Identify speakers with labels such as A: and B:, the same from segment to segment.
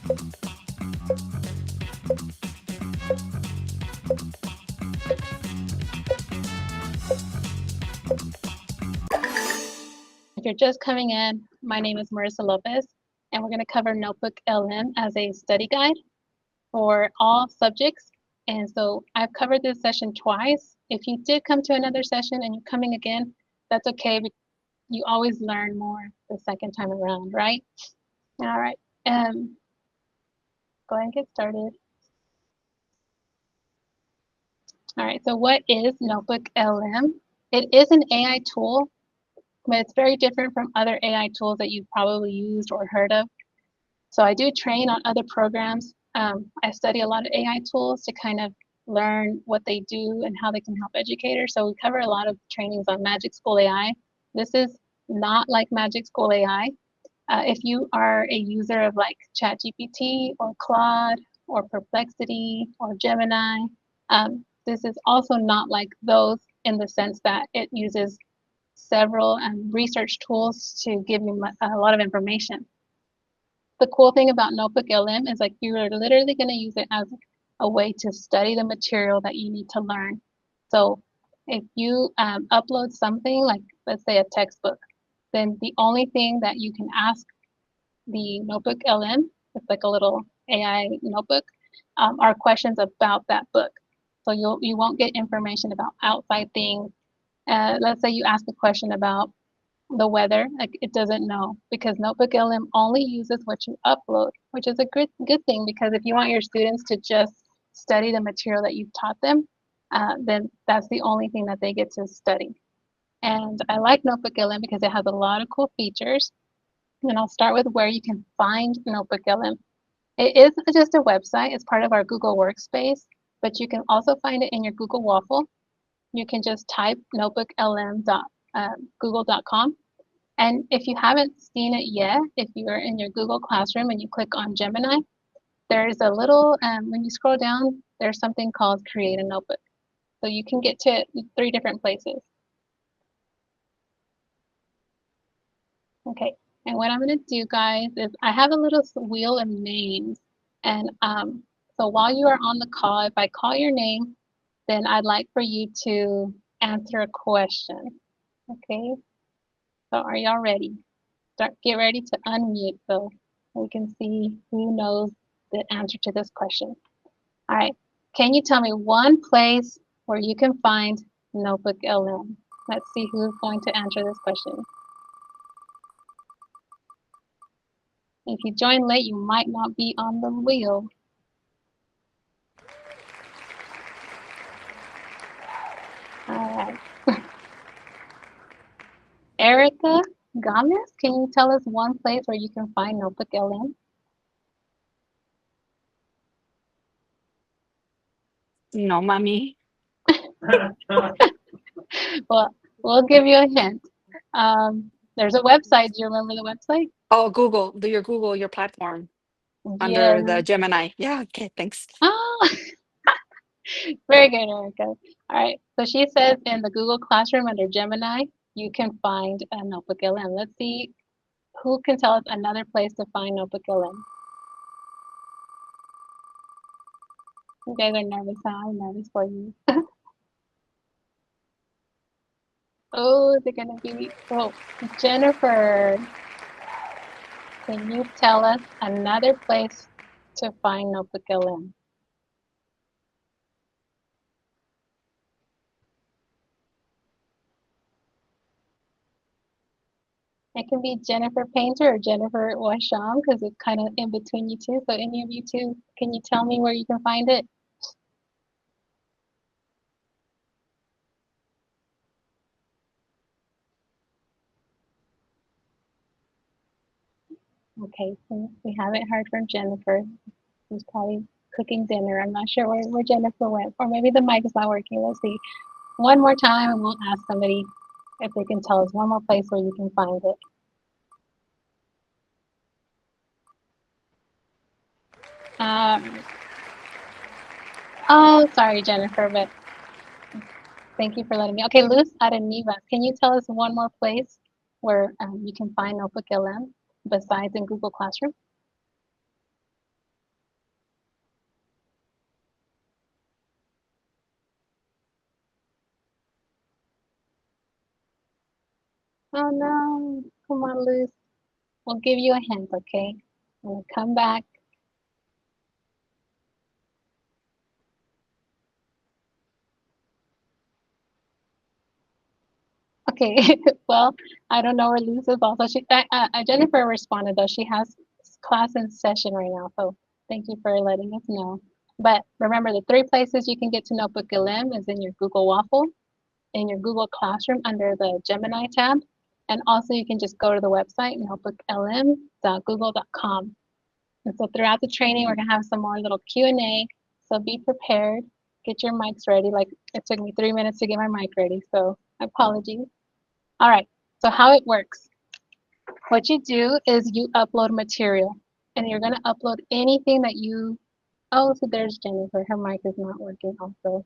A: If you're just coming in, my name is Marissa Lopez, and we're going to cover Notebook LM as a study guide for all subjects. And so I've covered this session twice. If you did come to another session and you're coming again, that's okay. You always learn more the second time around, right? All right. Go ahead and get started. All right. So what is Notebook LM? It is an AI tool, but it's very different from other AI tools that you've probably used or heard of. So I do train on other programs. I study a lot of AI tools to kind of learn what they do and how they can help educators. So we cover a lot of trainings on Magic School AI. This is not like Magic School AI. If you are a user of like ChatGPT or Claude or Perplexity or Gemini, this is also not like those in the sense that it uses several research tools to give you a lot of information. The cool thing about Notebook LM is like you're literally going to use it as a way to study the material that you need to learn. So if you upload something like, let's say, a textbook, then the only thing that you can ask the Notebook LM, it's like a little AI notebook, are questions about that book. So you won't get information about outside things. Let's say you ask a question about the weather, like it doesn't know, because Notebook LM only uses what you upload, which is a good thing, because if you want your students to just study the material that you've taught them, then that's the only thing that they get to study. And I like Notebook LM because it has a lot of cool features. And I'll start with where you can find Notebook LM. It is just a website. It's part of our Google Workspace, but you can also find it in your Google Waffle. You can just type notebooklm.google.com. And if you haven't seen it yet, if you're in your Google Classroom and you click on Gemini, there's a little, when you scroll down, there's something called Create a Notebook. So you can get to it 3 different places. Okay, and what I'm going to do, guys, is I have a little wheel of names. And so while you are on the call, if I call your name, then I'd like for you to answer a question. Okay, so are y'all ready? Get ready to unmute so we can see who knows the answer to this question. All right, can you tell me one place where you can find Notebook LM? Let's see who's going to answer this question. If you join late, you might not be on the wheel. All right. Erica Gomez, can you tell us one place where you can find Notebook LM?
B: No, mommy.
A: Well, we'll give you a hint. There's a website. Do you remember the website?
B: Oh, Google. Do your Google your platform under
A: Yes.
B: the Gemini? Yeah. Okay. Thanks.
A: Oh, very good, Erica. All right. So she says in the Google Classroom under Gemini, you can find a Notebook LM. Let's see who can tell us another place to find Notebook LM. You guys are nervous, huh? I'm nervous for you. Oh, is it gonna be? Oh, Jennifer, can you tell us another place to find Notebook LM? It can be Jennifer Painter or Jennifer Washam because it's kind of in between you two. So any of you two, can you tell me where you can find it? Okay, so we haven't heard from Jennifer. She's probably cooking dinner. I'm not sure where Jennifer went, or maybe the mic is not working. Let's see. One more time, and we'll ask somebody if they can tell us one more place where you can find it. Oh, sorry, Jennifer, but thank you for letting me. Okay, Luz Arenivas, can you tell us one more place where you can find Notebook LM besides in Google Classroom? Oh no, come on, Luz. We'll give you a hint, okay? I'm gonna come back. Okay, well, I don't know where Luz is also. Jennifer responded though. She has class in session right now, so thank you for letting us know. But remember, the three places you can get to Notebook LM is in your Google Waffle, in your Google Classroom under the Gemini tab, and also you can just go to the website, notebooklm.google.com. And so throughout the training, we're gonna have some more little Q&A, so be prepared. Get your mics ready. Like it took me 3 minutes to get my mic ready, so apologies. All right, so how it works. What you do is you upload material, and you're gonna upload anything that you, oh, so there's Jennifer, her mic is not working also.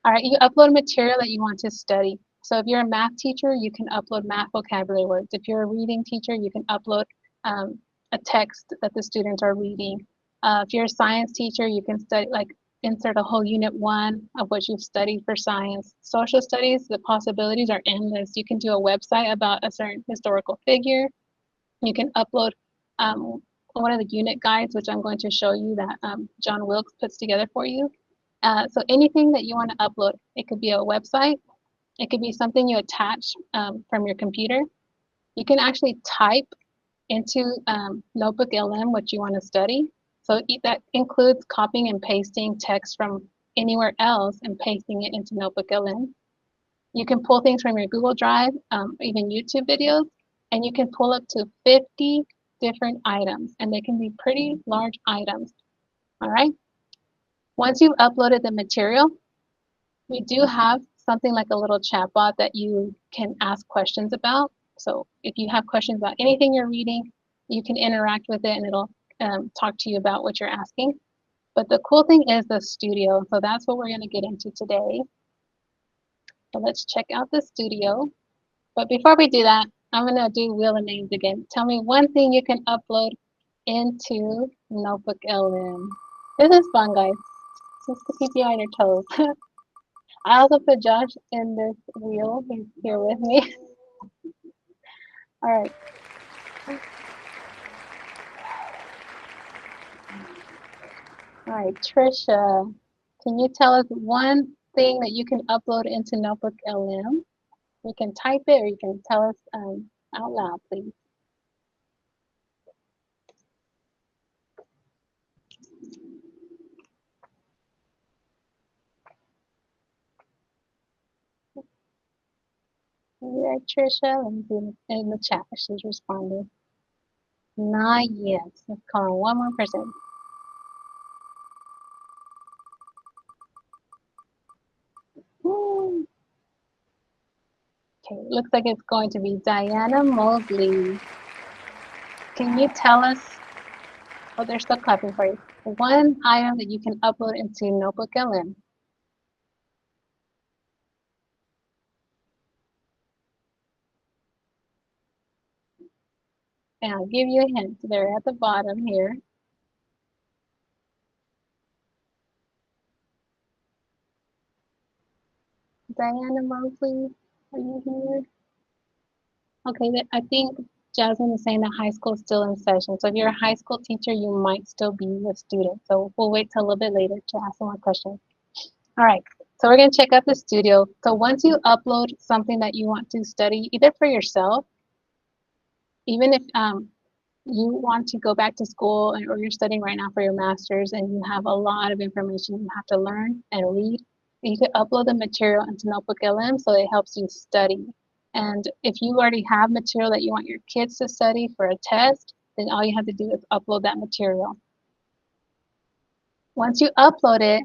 A: All right, you upload material that you want to study. So if you're a math teacher, you can upload math vocabulary words. If you're a reading teacher, you can upload a text that the students are reading. If you're a science teacher, you can study, like insert a whole unit one of what you've studied for science. Social studies, the possibilities are endless. You can do a website about a certain historical figure. You can upload one of the unit guides, which I'm going to show you that John Wilkes puts together for you. So anything that you want to upload, it could be a website, it could be something you attach from your computer. You can actually type into Notebook LM what you want to study. So that includes copying and pasting text from anywhere else and pasting it into Notebook LM. You can pull things from your Google Drive, even YouTube videos, and you can pull up to 50 different items, and they can be pretty large items. All right. Once you've uploaded the material, we do have something like a little chat bot that you can ask questions about. So if you have questions about anything you're reading, you can interact with it and it'll talk to you about what you're asking. But the cool thing is the studio. So that's what we're going to get into today. So let's check out the studio. But before we do that, I'm going to do Wheel of Names again. Tell me one thing you can upload into Notebook LM. This is fun, guys. Just to keep you on your toes. I also put Josh in this wheel. He's here with me. All right. All right, Trisha, can you tell us one thing that you can upload into Notebook LM? You can type it or you can tell us out loud, please. All right, Trisha, let me see in the chat. She's responding. Not yet. Let's call on one more person. Woo. Okay, looks like it's going to be Diana Mosley. Can you tell us, oh, they're still clapping for you, one item that you can upload into Notebook LM? And I'll give you a hint. They're at the bottom here. Diana Mosley, are you here? Okay, I think Jasmine is saying that high school is still in session. So if you're a high school teacher, you might still be a student. So we'll wait till a little bit later to ask some more questions. All right, so we're gonna check out the studio. So once you upload something that you want to study, either for yourself, even if you want to go back to school or you're studying right now for your master's and you have a lot of information you have to learn and read, you could upload the material into Notebook LM so it helps you study. And if you already have material that you want your kids to study for a test, then all you have to do is upload that material. Once you upload it,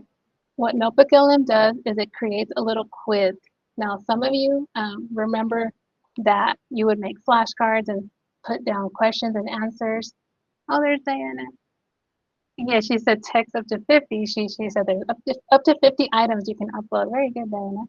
A: what Notebook LM does is it creates a little quiz. Now, some of you remember that you would make flashcards and put down questions and answers. Oh, there's Diana. Yeah, she said text up to 50. She said there's up to 50 items you can upload. Very good, Diana.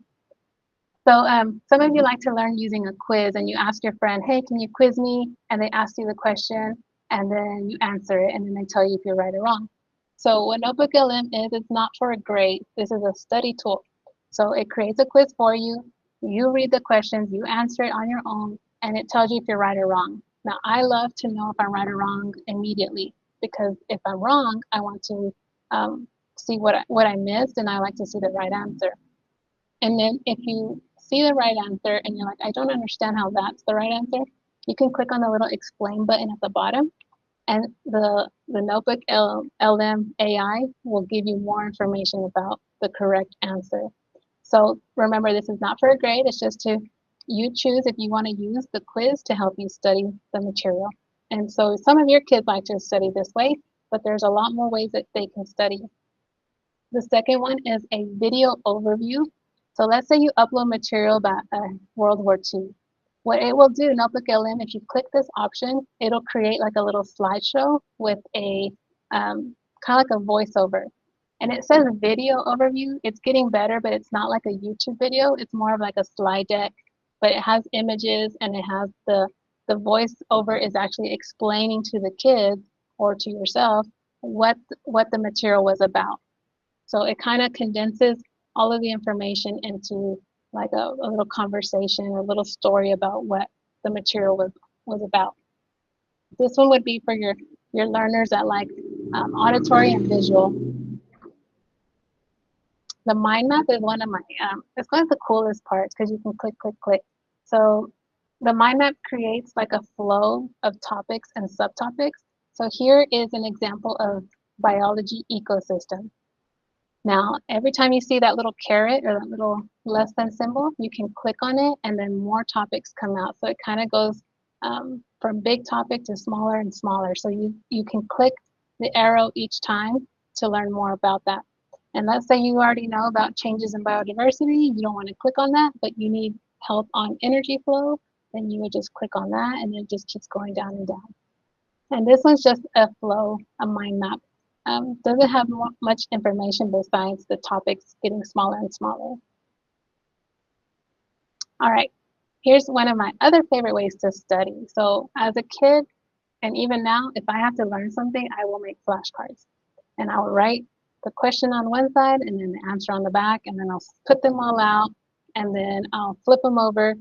A: So some of you like to learn using a quiz and you ask your friend, hey, can you quiz me? And they ask you the question and then you answer it and then they tell you if you're right or wrong. So what Notebook LM is, it's not for a grade. This is a study tool. So it creates a quiz for you. You read the questions, you answer it on your own, and it tells you if you're right or wrong. Now, I love to know if I'm right or wrong immediately, because if I'm wrong, I want to see what I missed, and I like to see the right answer. And then if you see the right answer and you're like, I don't understand how that's the right answer, you can click on the little explain button at the bottom, and the Notebook LM AI will give you more information about the correct answer. So remember, this is not for a grade, it's just to you choose if you want to use the quiz to help you study the material. And so some of your kids like to study this way, but there's a lot more ways that they can study. The second one is a video overview. So let's say you upload material about World War II. What it will do, Notebook LM, if you click this option, it'll create like a little slideshow with a kind of like a voiceover. And it says video overview. It's getting better, but it's not like a YouTube video. It's more of like a slide deck, but it has images, and it has the voiceover is actually explaining to the kids or to yourself what the material was about. So it kind of condenses all of the information into like a little conversation or a little story about what the material was about. This one would be for your learners that like auditory and visual. The mind map is one of my, it's one of the coolest parts because you can click, click, click. So the mind map creates like a flow of topics and subtopics. So here is an example of biology ecosystem. Now, every time you see that little caret or that little less than symbol, you can click on it and then more topics come out. So it kind of goes from big topic to smaller and smaller. So you can click the arrow each time to learn more about that. And let's say you already know about changes in biodiversity, you don't want to click on that, but you need help on energy flow, then you would just click on that, and it just keeps going down and down. And this one's just a flow, a mind map. Doesn't have much information besides the topics getting smaller and smaller. All right, here's one of my other favorite ways to study. So as a kid, and even now, if I have to learn something, I will make flashcards. And I will write the question on one side and then the answer on the back, and then I'll put them all out, and then I'll flip them over.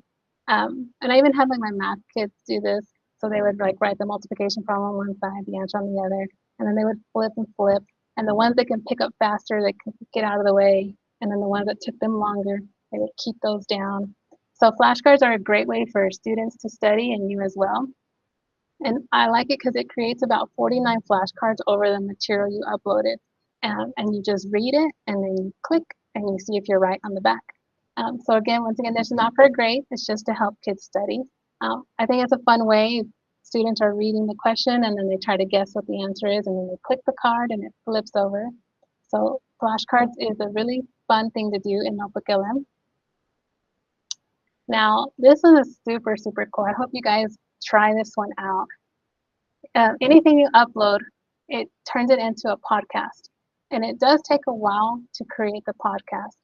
A: And I even had like my math kids do this. So they would like write the multiplication problem on one side, the answer on the other, and then they would flip and flip. And the ones that can pick up faster, they can get out of the way. And then the ones that took them longer, they would keep those down. So flashcards are a great way for students to study, and you as well. And I like it because it creates about 49 flashcards over the material you uploaded. And you just read it, and then you click, and you see if you're right on the back. So again, once again, this is not for a grade. It's just to help kids study. I think it's a fun way. Students are reading the question, and then they try to guess what the answer is, and then they click the card, and it flips over. So flashcards is a really fun thing to do in Notebook LM. Now, this one is super, super cool. I hope you guys try this one out. Anything you upload, it turns it into a podcast. And it does take a while to create the podcast.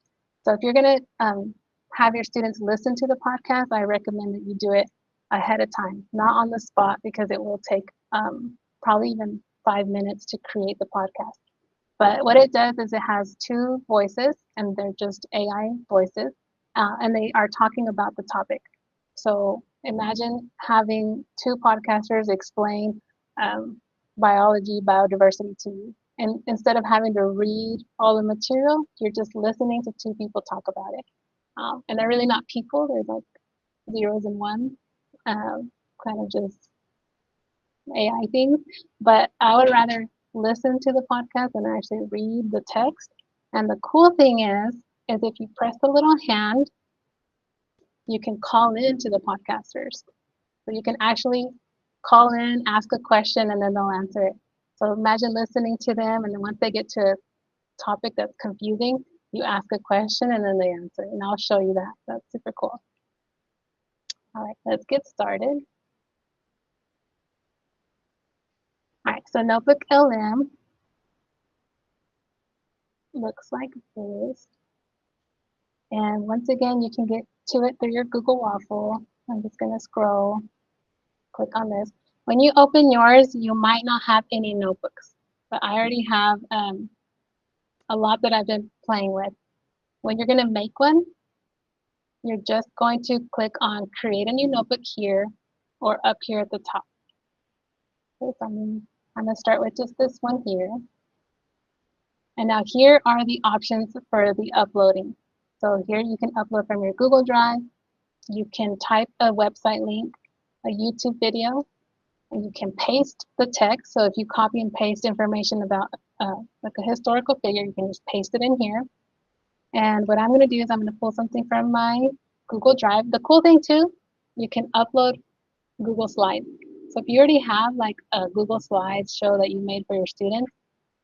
A: So if you're going to have your students listen to the podcast, I recommend that you do it ahead of time, not on the spot, because it will take probably even 5 minutes to create the podcast. But what it does is it has two voices, and they're just AI voices, and they are talking about the topic. So imagine having two podcasters explain biology, biodiversity to you. And instead of having to read all the material, you're just listening to two people talk about it. And they're really not people, they're like zeros and ones, kind of just AI things. But I would rather listen to the podcast than actually read the text. And the cool thing is if you press the little hand, you can call in to the podcasters. So you can actually call in, ask a question, and then they'll answer it. So imagine listening to them, and then once they get to a topic that's confusing, you ask a question and then they answer. And I'll show you that. That's super cool. All right, let's get started. All right, so Notebook LM looks like this. And once again, you can get to it through your Google Waffle. I'm just going to scroll, click on this. When you open yours, you might not have any notebooks, but I already have a lot that I've been playing with. When you're going to make one, you're just going to click on create a new notebook here or up here at the top. Okay, so I'm going to start with just this one here. And now here are the options for the uploading. So here you can upload from your Google Drive. You can type a website link, a YouTube video, and you can paste the text. So if you copy and paste information about like a historical figure, you can just paste it in here. And what I'm going to do is I'm going to pull something from my Google Drive. The cool thing too, you can upload Google Slides. So if you already have like a Google Slides show that you made for your students,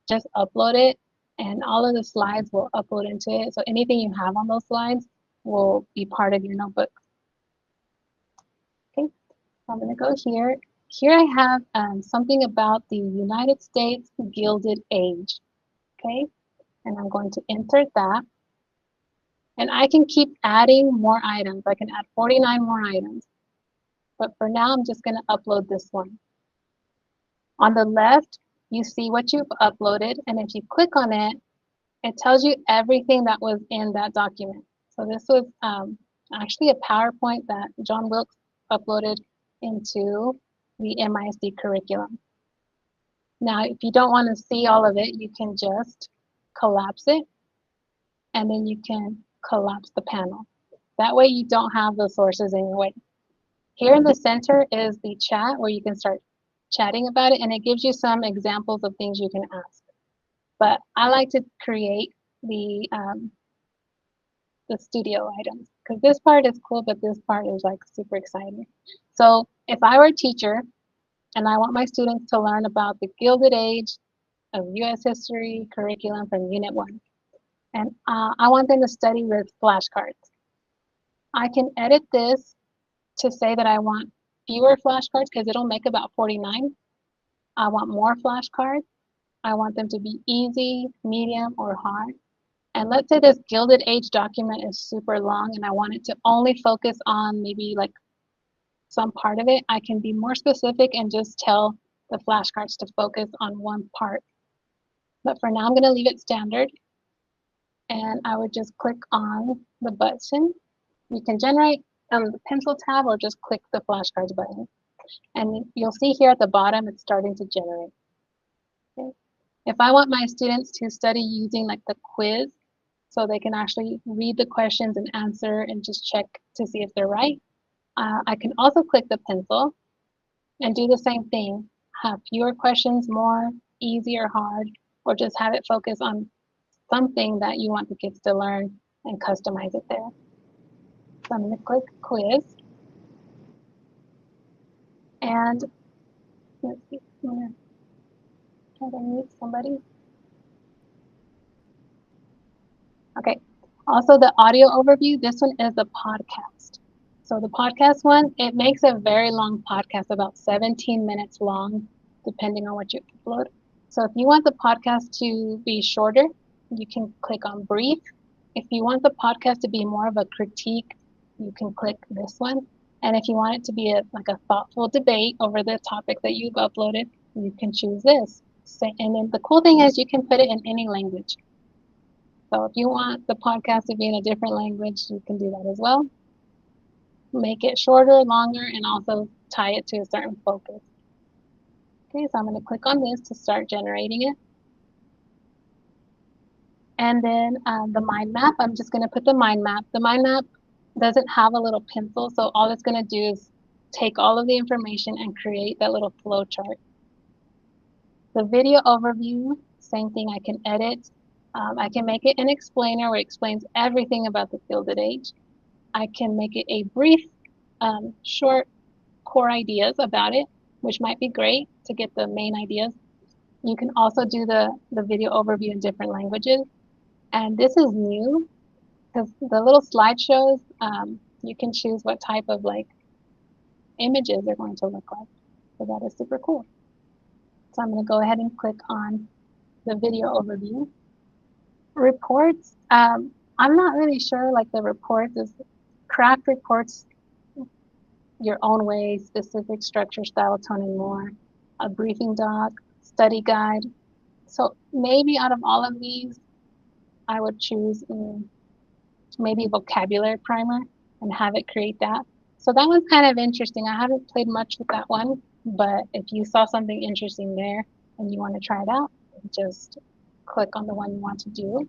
A: just upload it and all of the slides will upload into it. So anything you have on those slides will be part of your notebook. Okay, so I'm going to go here. Here I have something about the United States Gilded Age. Okay, and I'm going to insert that. And I can keep adding more items. I can add 49 more items. But for now, I'm just going to upload this one. On the left, you see what you've uploaded. And if you click on it, it tells you everything that was in that document. So this was actually a PowerPoint that John Wilkes uploaded into the MISD curriculum. Now, if you don't want to see all of it, you can just collapse it, and then you can collapse the panel. That way you don't have the sources in your way. Here in the center is the chat where you can start chatting about it, and it gives you some examples of things you can ask. But I like to create the studio items because this part is cool, but this part is like super exciting. So if I were a teacher and I want my students to learn about the Gilded Age of U.S. history curriculum from Unit 1, and I want them to study with flashcards, I can edit this to say that I want fewer flashcards because it'll make about 49. I want more flashcards. I want them to be easy, medium, or hard. And let's say this Gilded Age document is super long and I want it to only focus on maybe like some part of it. I can be more specific and just tell the flashcards to focus on one part. But for now, I'm going to leave it standard. And I would just click on the button. You can generate the pencil tab or just click the flashcards button. And you'll see here at the bottom, it's starting to generate. Okay. If I want my students to study using like the quiz, so they can actually read the questions and answer and just check to see if they're right, I can also click the pencil and do the same thing. Have fewer questions, more, easy or hard, or just have it focus on something that you want the kids to learn and customize it there. So I'm going to click quiz. And let's see, I'm going to try to mute somebody. Okay, also the audio overview, this one is the podcast. So the podcast one, it makes a very long podcast, about 17 minutes long, depending on what you upload. So if you want the podcast to be shorter, you can click on brief. If you want the podcast to be more of a critique, you can click this one. And if you want it to be like a thoughtful debate over the topic that you've uploaded, you can choose this. And then the cool thing is you can put it in any language. So if you want the podcast to be in a different language, you can do that as well. Make it shorter, longer, and also tie it to a certain focus. Okay, so I'm going to click on this to start generating it. And then the mind map, I'm just going to put the mind map. The mind map doesn't have a little pencil, so all it's going to do is take all of the information and create that little flow chart. The video overview, same thing, I can edit. I can make it an explainer where it explains everything about the Gilded Age. I can make it a brief, short core ideas about it, which might be great to get the main ideas. You can also do the video overview in different languages. And this is new because the little slideshows, you can choose what type of like images they're going to look like. So that is super cool. So I'm going to go ahead and click on the video overview. Reports, I'm not really sure, like the reports is craft reports your own way, specific structure, style, tone, and more. A briefing doc, study guide. So maybe out of all of these, I would choose maybe vocabulary primer. and have it create that. So that one's kind of interesting. I haven't played much with that one, but if you saw something interesting there and you want to try it out, just click on the one you want to do.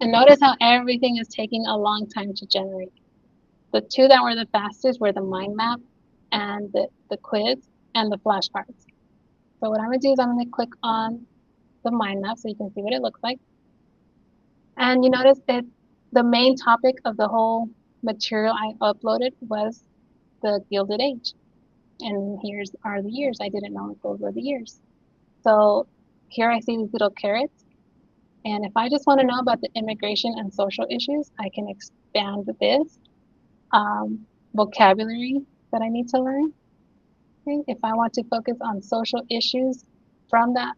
A: And notice how everything is taking a long time to generate. The two that were the fastest were the mind map and the quiz and the flashcards. So what I'm going to do is I'm going to click on the mind map so you can see what it looks like. And you notice that the main topic of the whole material I uploaded was the Gilded Age. And here's are the years. I didn't know those were the years. So here I see these little carrots. And if I just want to know about the immigration and social issues, I can expand this vocabulary that I need to learn. Okay? If I want to focus on social issues from that,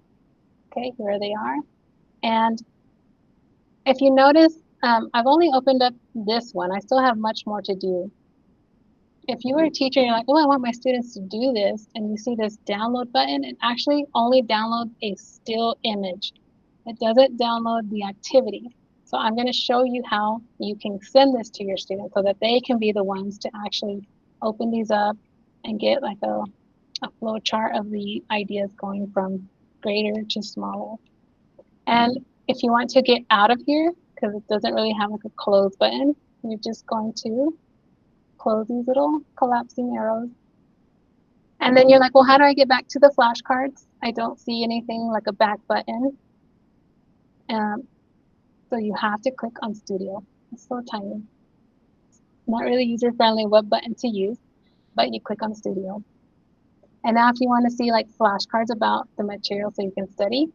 A: okay, here they are. And if you notice, I've only opened up this one. I still have much more to do. If you were a teacher and you're like, oh, I want my students to do this, and you see this download button, it actually only downloads a still image. It doesn't download the activity. So I'm going to show you how you can send this to your students so that they can be the ones to actually open these up and get like a flow chart of the ideas going from greater to smaller. And if you want to get out of here, because it doesn't really have like a close button, you're just going to close these little collapsing arrows. And then you're like, well, how do I get back to the flashcards? I don't see anything like a back button. So you have to click on Studio. It's so tiny. Not really user-friendly web button to use, but you click on Studio. And now if you want to see like flashcards about the material so you can study,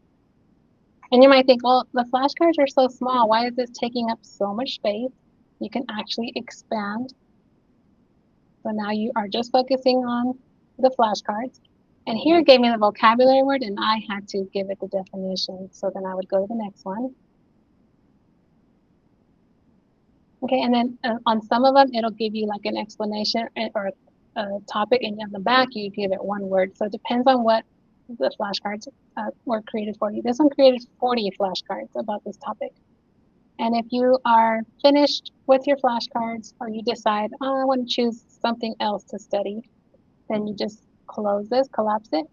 A: and you might think, well, the flashcards are so small. Why is this taking up so much space? You can actually expand. So now you are just focusing on the flashcards. And here it gave me the vocabulary word, and I had to give it the definition. So then I would go to the next one. Okay, and then on some of them, it'll give you like an explanation or a topic, and on the back, you give it one word. So it depends on what the flashcards were created for you. This one created 40 flashcards about this topic. And if you are finished with your flashcards or you decide, oh, I want to choose something else to study, then you just close this, collapse it.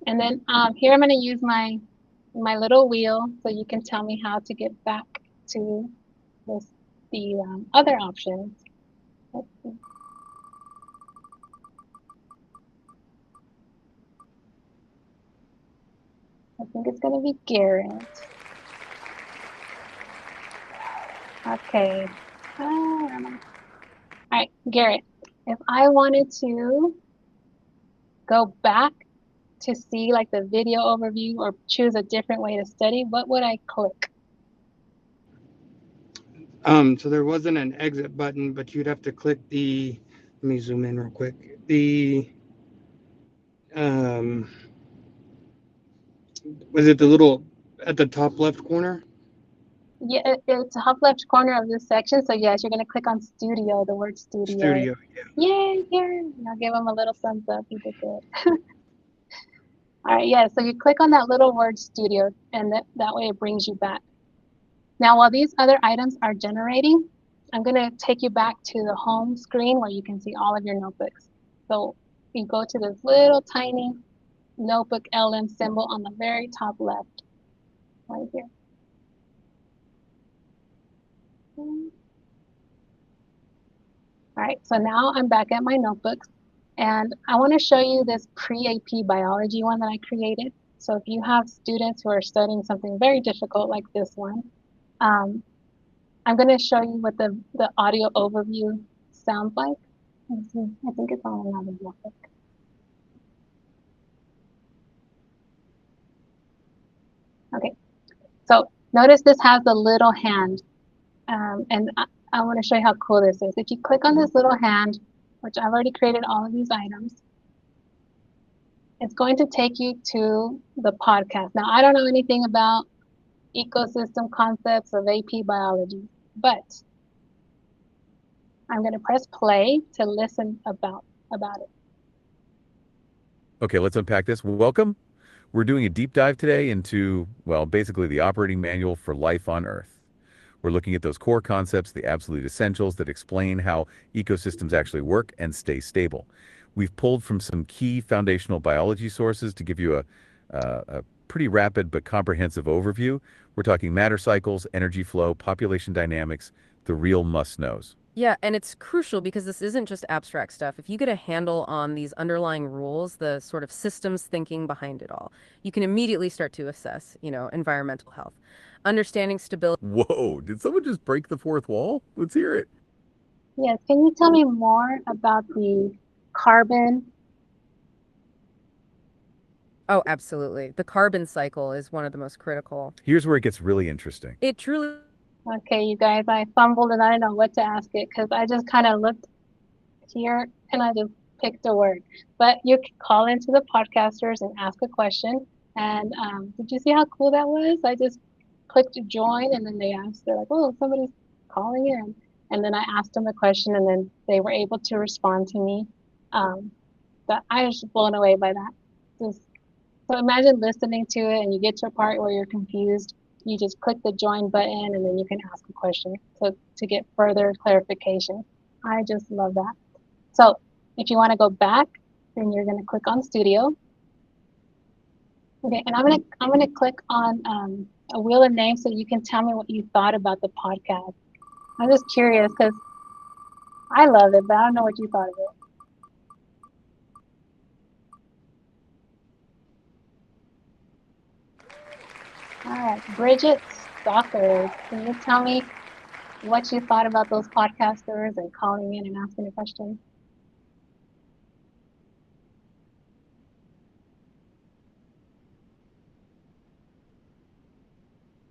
A: And then here I'm going to use my little wheel so you can tell me how to get back to the other options. Let's see. I think it's going to be Garrett. Okay. All right, Garrett, if I wanted to go back to see like the video overview or choose a different way to study, what would I click?
C: So there wasn't an exit button, but you'd have to click the, let me zoom in real quick. The, was it the little at the top left corner?
A: Yeah, it's the top left corner of this section. So yes, you're going to click on Studio, the word Studio.
C: Studio, yeah.
A: Yay, Garrett. I'll give him a little thumbs up. You did good. All right, yeah, so you click on that little word Studio, and that way it brings you back. Now, while these other items are generating, I'm going to take you back to the home screen where you can see all of your notebooks. So you go to this little tiny notebook LM symbol on the very top left, right here. All right, so now I'm back at my notebooks, and I want to show you this pre-AP biology one that I created. So if you have students who are studying something very difficult like this one, I'm going to show you what the audio overview sounds like. Let's see. I think it's on another graphic. Okay, so notice this has the little hand, and I want to show you how cool this is. If you click on this little hand, which I've already created all of these items, it's going to take you to the podcast. Now, I don't know anything about ecosystem concepts of AP biology, but I'm going to press play to listen about it.
D: Okay, let's unpack this. Welcome. We're doing a deep dive today into, well, basically the operating manual for life on Earth. We're looking at those core concepts, the absolute essentials that explain how ecosystems actually work and stay stable. We've pulled from some key foundational biology sources to give you a pretty rapid but comprehensive overview. We're talking matter cycles, energy flow, population dynamics, the real must-knows.
E: Yeah, and it's crucial because this isn't just abstract stuff. If you get a handle on these underlying rules, the sort of systems thinking behind it all, you can immediately start to assess, environmental health. Understanding stability.
D: Whoa, did someone just break the fourth wall? Let's hear it.
A: Yes, can you tell me more about the carbon?
E: Oh, absolutely. The carbon cycle is one of the most critical.
D: Here's where it gets really interesting.
E: It truly.
A: Okay, you guys, I fumbled and I didn't know what to ask it because I just kind of looked here and I just picked a word. But you can call into the podcasters and ask a question. And did you see how cool that was? I just clicked join and then they asked, they're like, oh, somebody's calling in. And then I asked them a question and then they were able to respond to me. But I was blown away by that. Just, so imagine listening to it and you get to a part where you're confused. You just click the join button and then you can ask a question to get further clarification. I just love that. So if you want to go back, then you're going to click on Studio. Okay, and I'm gonna click on a wheel of names so you can tell me what you thought about the podcast. I'm just curious because I love it, but I don't know what you thought of it. All right, Bridget Stalker, can you tell me what you thought about those podcasters and calling in and asking a question?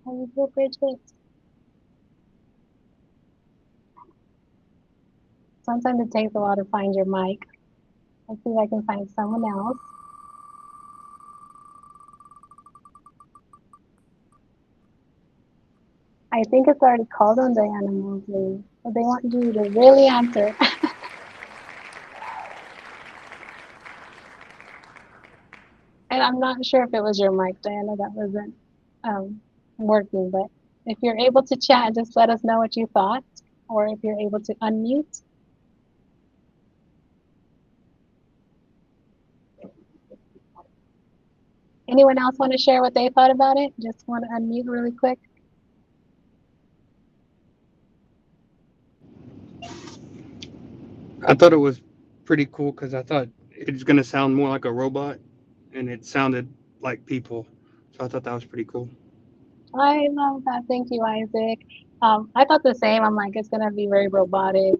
A: How you feel, Bridget? Sometimes it takes a while to find your mic. Let's see if I can find someone else. I think it's already called on Diana Mosley, but they want you to really answer. And I'm not sure if it was your mic, Diana, that wasn't working, but if you're able to chat, just let us know what you thought, or if you're able to unmute. Anyone else want to share what they thought about it? Just want to unmute really quick.
C: I thought it was pretty cool because I thought it's going to sound more like a robot, and it sounded like people. So I thought that was pretty cool.
A: I love that. Thank you, Isaac. I thought the same. I'm like, it's going to be very robotic.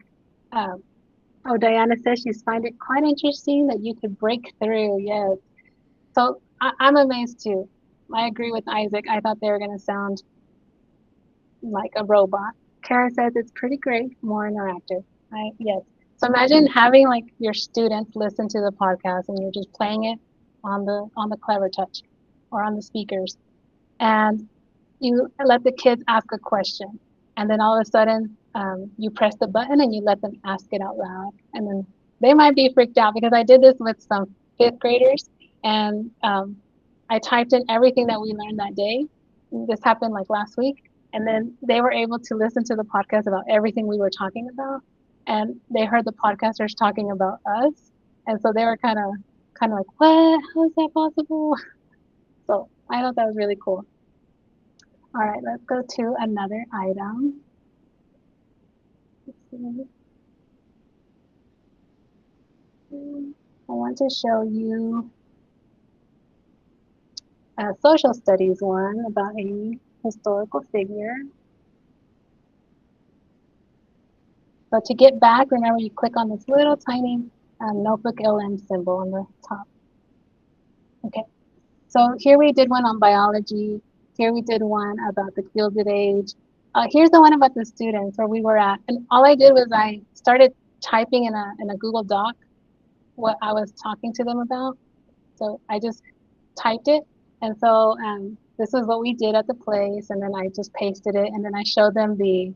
A: Oh, Diana says she's find it quite interesting that you could break through. Yes. So I'm amazed too. I agree with Isaac. I thought they were going to sound like a robot. Kara says it's pretty great, more interactive. Yes. So imagine having like your students listen to the podcast and you're just playing it on the Clever Touch or on the speakers, and you let the kids ask a question, and then all of a sudden you press the button and you let them ask it out loud, and then they might be freaked out because I did this with some fifth graders, and I typed in everything that we learned that day. This happened like last week, and then they were able to listen to the podcast about everything we were talking about, and they heard the podcasters talking about us, and so they were kind of like, what? How is that possible? So I thought that was really cool. All right, let's go to another item. I want to show you a social studies one about a historical figure. So to get back, remember you click on this little tiny Notebook LM symbol on the top. Okay, so here we did one on biology. Here we did one about the Gilded Age. Here's the one about the students where we were at. And all I did was I started typing in a Google Doc what I was talking to them about. So I just typed it. And so this is what we did at the place. And then I just pasted it. And then I showed them the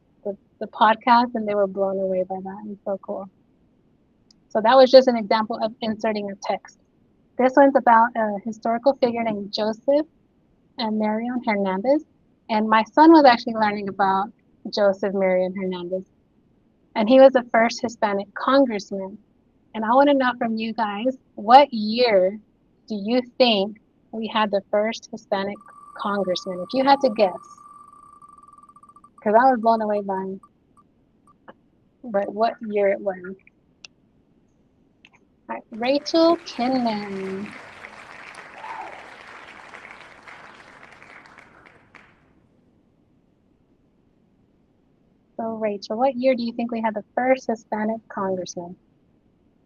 A: podcast, and they were blown away by that. It's so cool. So that was just an example of inserting a text. This one's about a historical figure named Joseph and Marion Hernandez. And my son was actually learning about Joseph Marion Hernandez. And he was the first Hispanic congressman. And I want to know from you guys, what year do you think we had the first Hispanic congressman? If you had to guess, because I was blown away by but what year it was. All right, Rachel Kinman. So Rachel, what year do you think we had the first Hispanic congressman?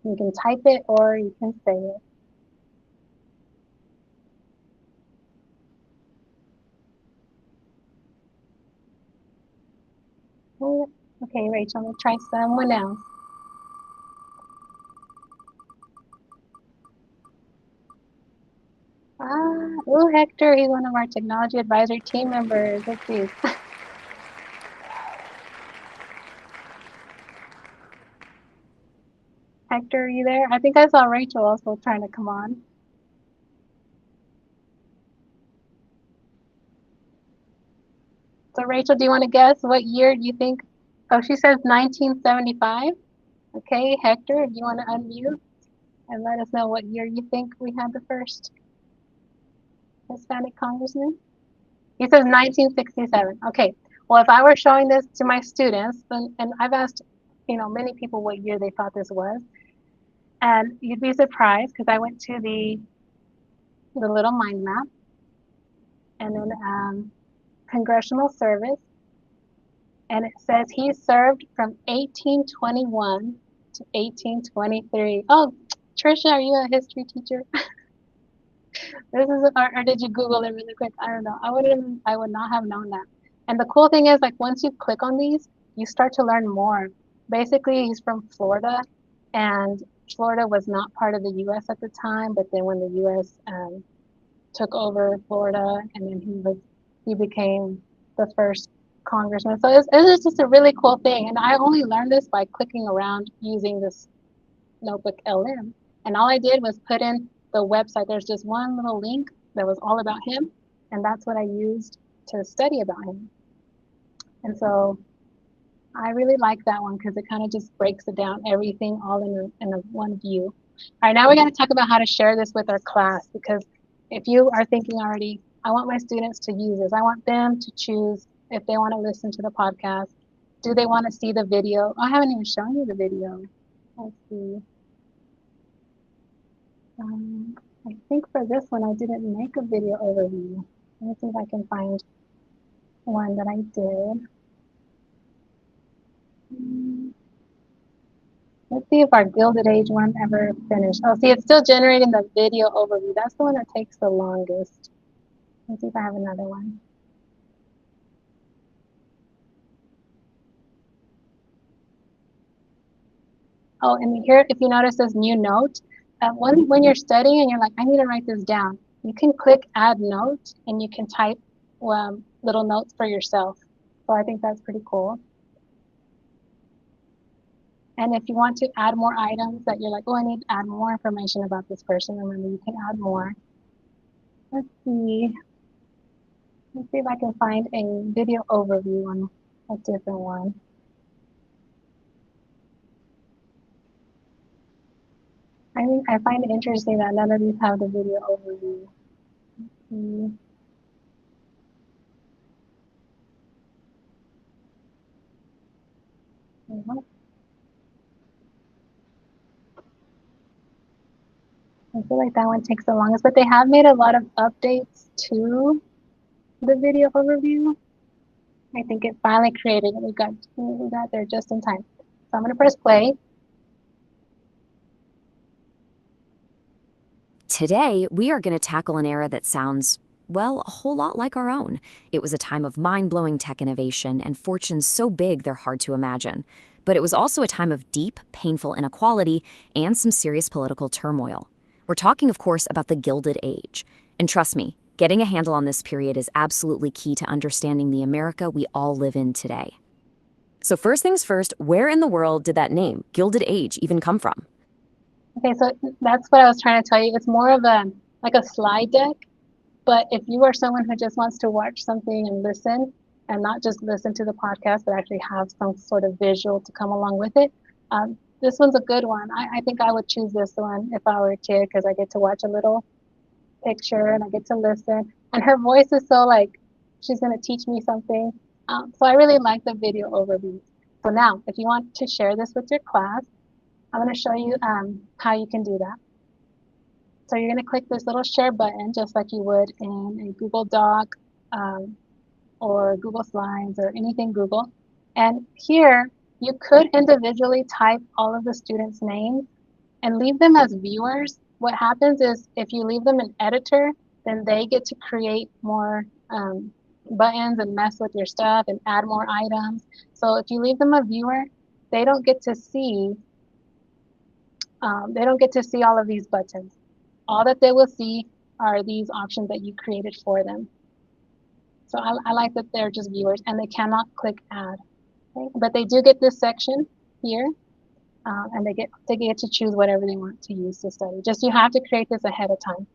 A: You can type it or you can say it. Oh, okay, Rachel, I'm gonna try someone else. Oh, Hector, he's one of our technology advisory team members. Let's see. Hector, are you there? I think I saw Rachel also trying to come on. So Rachel, do you want to guess what year do you think? Oh, she says 1975. Okay, Hector, if you want to unmute and let us know what year you think we had the first Hispanic congressman. He says 1967. Okay, well, if I were showing this to my students, and I've asked, many people what year they thought this was, and you'd be surprised because I went to the little mind map, and then congressional service, and it says he served from 1821 to 1823. Oh, Trisha, are you a history teacher? This is, or did you Google it really quick? I don't know. I would not have known that. And the cool thing is, like, once you click on these, you start to learn more. Basically, he's from Florida, and Florida was not part of the U.S. at the time. But then when the U.S. Took over Florida, and then he became the first congressman. So it's just a really cool thing. And I only learned this by clicking around using this notebook LM. And all I did was put in the website. There's just one little link that was all about him, and that's what I used to study about him. And so I really like that one because it kind of just breaks it down, everything all in a one view. All right, now we're going to talk about how to share this with our class, because if you are thinking already, I want my students to use this. I want them to choose if they want to listen to the podcast. Do they want to see the video? I haven't even shown you the video. Let's see. I think for this one, I didn't make a video overview. Let me see if I can find one that I did. Let's see if our Gilded Age one ever finished. Oh, see, it's still generating the video overview. That's the one that takes the longest. Let's see if I have another one. Oh, and here, if you notice this new note, when you're studying and you're like, I need to write this down, you can click add note and you can type little notes for yourself. So I think that's pretty cool. And if you want to add more items that you're like, oh, I need to add more information about this person, remember, you can add more. Let's see. Let's see if I can find a video overview on a different one. I find it interesting that none of these have the video overview. I feel like that one takes the longest, but they have made a lot of updates to the video overview. I think it finally created it. We got there just in time. So I'm going to press play.
F: Today, we are going to tackle an era that sounds, well, a whole lot like our own. It was a time of mind-blowing tech innovation and fortunes so big they're hard to imagine. But it was also a time of deep, painful inequality and some serious political turmoil. We're talking, of course, about the Gilded Age. And trust me, getting a handle on this period is absolutely key to understanding the America we all live in today. So first things first, where in the world did that name, Gilded Age, even come from?
A: Okay, so that's what I was trying to tell you. It's more of like a slide deck, but if you are someone who just wants to watch something and listen, and not just listen to the podcast, but actually have some sort of visual to come along with it. This one's a good one. I think I would choose this one if I were a kid because I get to watch a little picture and I get to listen. And her voice is so like she's going to teach me something. So I really like the video overview. So now, if you want to share this with your class, I'm going to show you how you can do that. So you're going to click this little share button just like you would in a Google Doc or Google Slides or anything Google. And here you could individually type all of the students' names and leave them as viewers. What happens is if you leave them an editor, then they get to create more buttons and mess with your stuff and add more items. So if you leave them a viewer, they don't get to see all of these buttons. All that they will see are these options that you created for them. So I like that they're just viewers and they cannot click add. Okay? But they do get this section here, and they get to choose whatever they want to use to study. Just you have to create this ahead of time.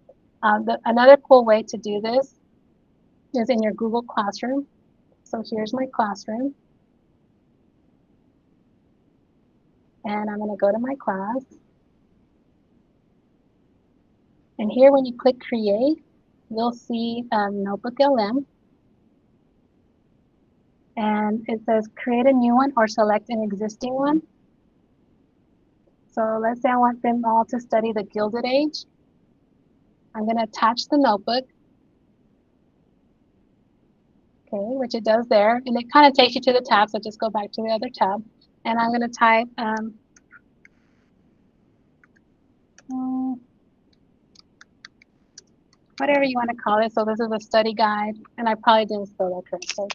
A: Another cool way to do this is in your Google Classroom. So here's my classroom. And I'm going to go to my class. And here when you click create, you'll see Notebook LM. And it says create a new one or select an existing one. So let's say I want them all to study the Gilded Age. I'm going to attach the notebook. Okay, which it does there. And it kind of takes you to the tab, so just go back to the other tab. And I'm going to type whatever you want to call it. So this is a study guide, and I probably didn't spell that correctly.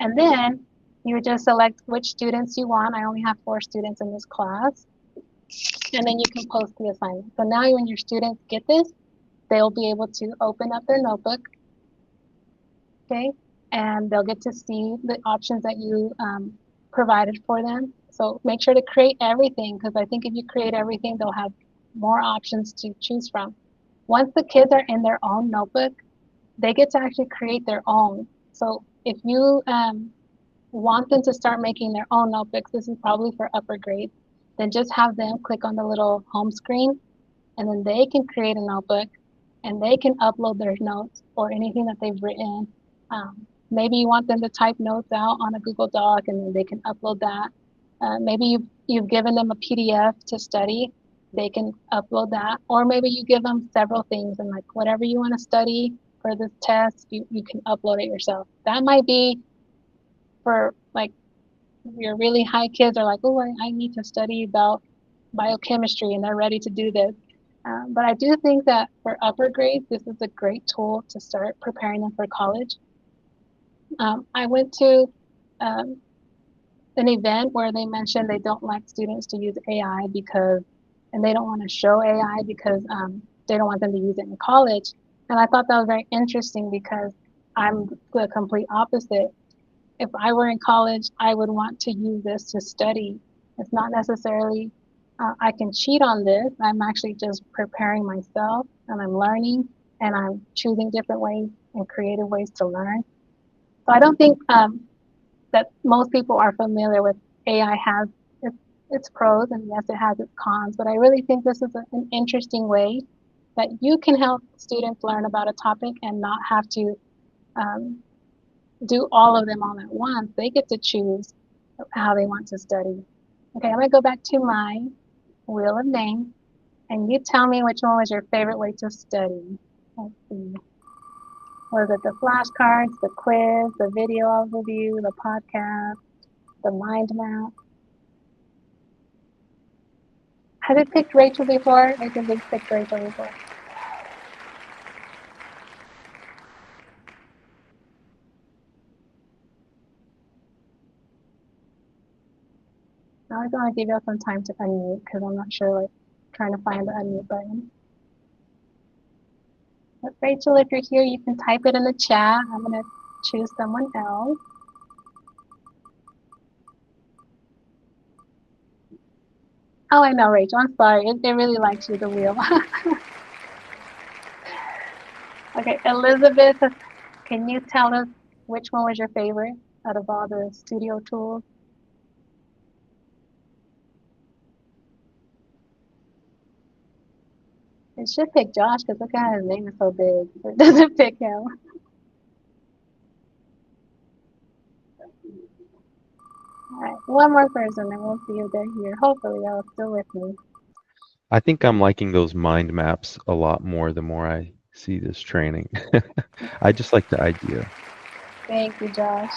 A: And then you would just select which students you want. I only have 4 students in this class. And then you can post the assignment. So now when your students get this, they'll be able to open up their notebook, okay? And they'll get to see the options that you provided for them. So make sure to create everything, because I think if you create everything, they'll have more options to choose from. Once the kids are in their own notebook, they get to actually create their own. So if you want them to start making their own notebooks, this is probably for upper grades, then just have them click on the little home screen, and then they can create a notebook and they can upload their notes or anything that they've written. Maybe you want them to type notes out on a Google Doc and then they can upload that. Maybe you've given them a PDF to study, they can upload that. Or maybe you give them several things and like whatever you want to study for this test, you can upload it yourself. That might be for like your really high kids are like, oh, I need to study about biochemistry and they're ready to do this. But I do think that for upper grades, this is a great tool to start preparing them for college. I went to an event where they mentioned they don't like students to use AI and they don't want to show AI because they don't want them to use it in college. And I thought that was very interesting because I'm the complete opposite. If I were in college, I would want to use this to study. It's not necessarily I can cheat on this. I'm actually just preparing myself and I'm learning and I'm choosing different ways and creative ways to learn. So I don't think that most people are familiar with AI has its pros, and yes, it has its cons, but I really think this is an interesting way that you can help students learn about a topic and not have to do all of them all at once. They get to choose how they want to study. Okay, I'm going to go back to my wheel of names, and you tell me which one was your favorite way to study. Let's see. Was it the flashcards, the quiz, the video overview, the podcast, the mind map? Has it picked Rachel before? I think it's picked Rachel before. Now I want to give you some time to unmute because I'm not sure, like, trying to find the unmute button. But Rachel, if you're here, you can type it in the chat. I'm going to choose someone else. Oh, I know, Rachel. I'm sorry. It really likes you, the wheel. Okay, Elizabeth, can you tell us Which one was your favorite out of all the studio tools? It should pick Josh because look at his name is so big. It doesn't pick him. All right, one more person and we'll see if they're here. Hopefully they're still with me.
G: I think I'm liking those mind maps a lot more the more I see this training. I just like the idea.
A: Thank you, Josh.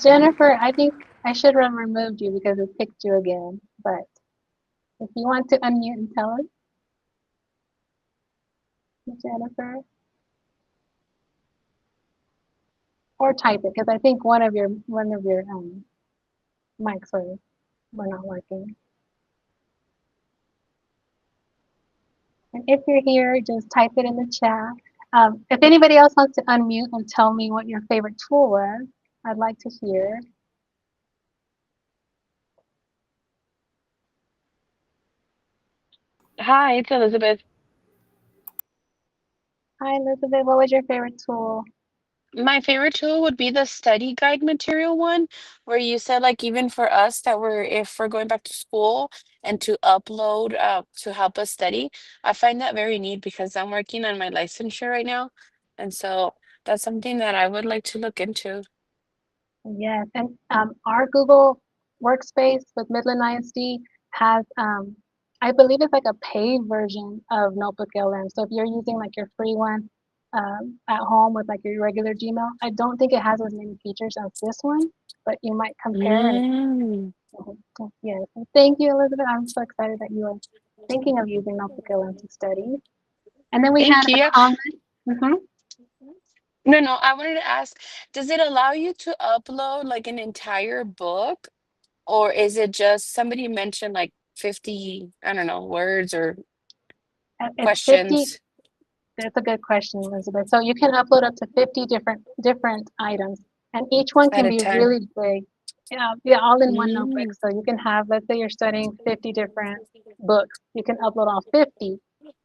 A: Jennifer, I think I should have removed you because it picked you again. But if you want to unmute and tell us, Jennifer, or type it because I think one of your mics were not working. And if you're here, just type it in the chat. If anybody else wants to unmute and tell me what your favorite tool was, I'd like to hear.
B: Hi, it's Elizabeth.
A: Hi, Elizabeth. What was your favorite tool?
B: My favorite tool would be the study guide material one, where you said like even for us that if we're going back to school and to upload to help us study. I find that very neat because I'm working on my licensure right now. And so that's something that I would like to look into.
A: Yes, and our Google Workspace with Midland ISD has, I believe it's like a paid version of Notebook LM. So if you're using like your free one at home with like your regular Gmail, I don't think it has as many features as this one, but you might compare.
B: Mm.
A: Yes, thank you, Elizabeth. I'm so excited that you are thinking of using Notebook LM to study. And then we
B: Thank
A: had
B: you.
A: a
B: Yeah.
A: comment. Mhm.
B: No, I wanted to ask, does it allow you to upload like an entire book? Or is it just somebody mentioned like 50, I don't know, words or
A: It's 50.
B: questions
A: That's a good question, Elizabeth. So you can upload up to 50 different items, and each one
B: at
A: can
B: a
A: be
B: time?
A: really big. Yeah, all in one notebook.
B: Mm.
A: So you can have, let's say you're studying 50 different books. You can upload all 50,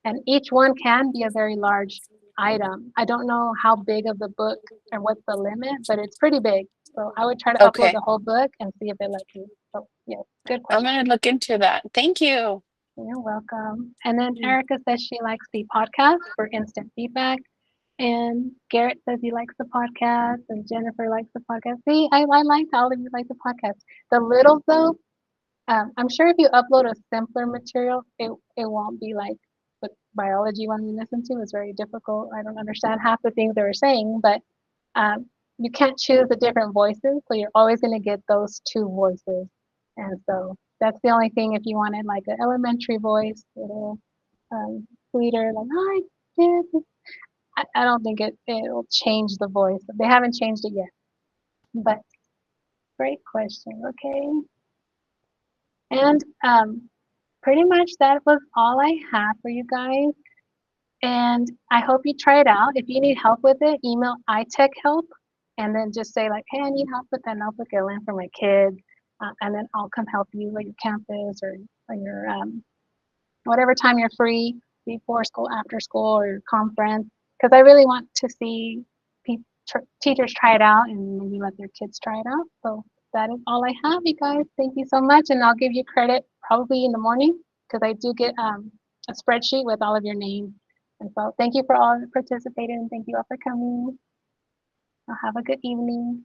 A: and each one can be a very large item. I don't know how big of the book and what's the limit, but it's pretty big. So I would try to upload
B: Okay,
A: the whole book and see if it lets you. So yeah, good
B: I'm
A: question.
B: gonna look into that. Thank you.
A: You're welcome. And then Erica says she likes the podcast for instant feedback. And Garrett says he likes the podcast, and Jennifer likes the podcast. See, I like all of you like the podcast. The littles, though, I'm sure if you upload a simpler material, it won't be like the biology one we listened to is very difficult. I don't understand half the things they were saying, but you can't choose the different voices, so you're always going to get those two voices. And so that's the only thing if you wanted like an elementary voice, a little sweeter, like, hi, kids. I don't think it'll change the voice. They haven't changed it yet. But great question. Okay. And pretty much that was all I have for you guys. And I hope you try it out. If you need help with it, email iTechHelp and then just say like, hey, I need help with that notebook LM for my kids. And then I'll come help you at your campus or your whatever time you're free, before school, after school, or your conference. Because I really want to see teachers try it out and maybe let their kids try it out. So that is all I have, you guys. Thank you so much. And I'll give you credit probably in the morning because I do get a spreadsheet with all of your names. And so thank you for all that participated and thank you all for coming. Have a good evening.